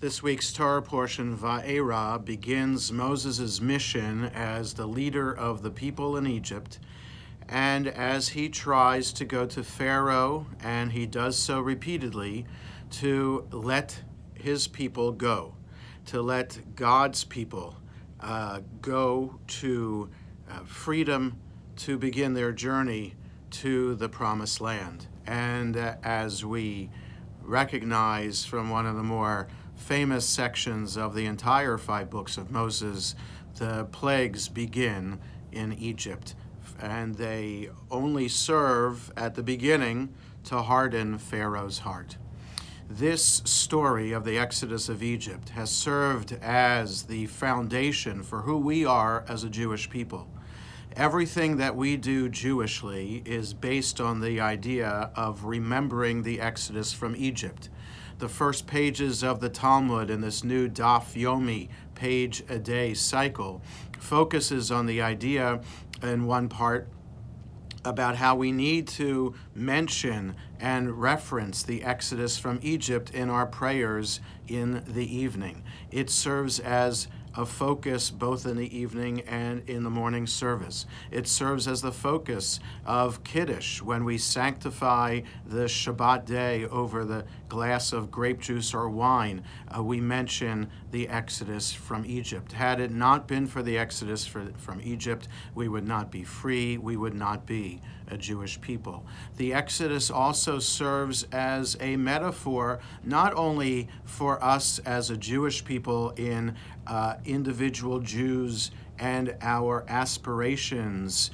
This week's Torah portion, VaEra, begins Moses' mission as the leader of the people in Egypt, and as he tries to go to Pharaoh, and he does so repeatedly, to let his people go, to let God's people go to freedom, to begin their journey to the Promised Land. And as we recognize from one of the more famous sections of the entire 5 books of Moses, the plagues begin in Egypt, and they only serve at the beginning to harden Pharaoh's heart. This story of the Exodus of Egypt has served as the foundation for who we are as a Jewish people. Everything that we do Jewishly is based on the idea of remembering the Exodus from Egypt. The first pages of the Talmud in this new Daf Yomi, page-a-day cycle, focuses on the idea in one part about how we need to mention and reference the Exodus from Egypt in our prayers in the evening. It serves as a focus both in the evening and in the morning service. It serves as the focus of Kiddush when we sanctify the Shabbat day over the glass of grape juice or wine. We mention the Exodus from Egypt. Had it not been for the Exodus from Egypt, we would not be free, we would not be a Jewish people. The Exodus also serves as a metaphor not only for us as a Jewish people in individual Jews and our aspirations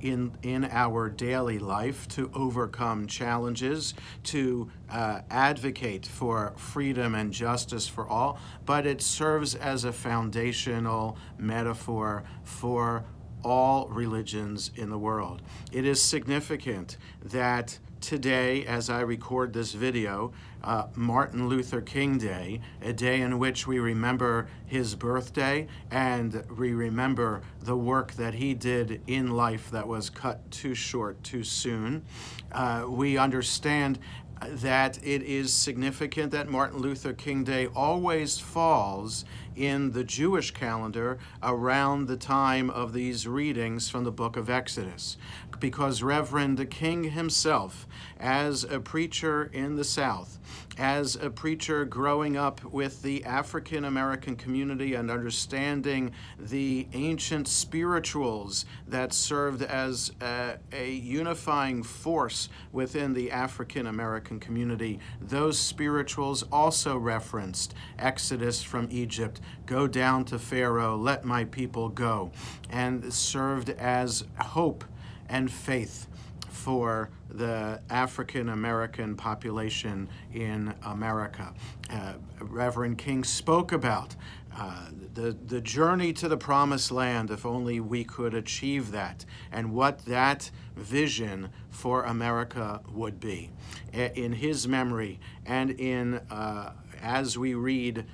in our daily life to overcome challenges, to advocate for freedom and justice for all, but it serves as a foundational metaphor for all religions in the world. It is significant that today, as I record this video, Martin Luther King Day, a day in which we remember his birthday and we remember the work that he did in life that was cut too short too soon. We understand that it is significant that Martin Luther King Day always falls in the Jewish calendar around the time of these readings from the book of Exodus, because Reverend King himself, as a preacher in the South, as a preacher growing up with the African American community and understanding the ancient spirituals that served as a unifying force within the African American community, those spirituals also referenced Exodus from Egypt, go down to Pharaoh, let my people go, and served as hope and faith for the African American population in America. Reverend King spoke about the journey to the Promised Land, if only we could achieve that, and what that vision for America would be. In his memory, and in as we read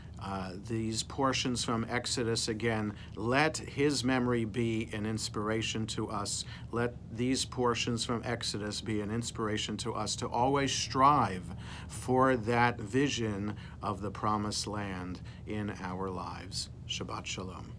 these portions from Exodus again, let his memory be an inspiration to us. Let these portions from Exodus be an inspiration to us to always strive for that vision of the Promised Land in our lives. Shabbat Shalom.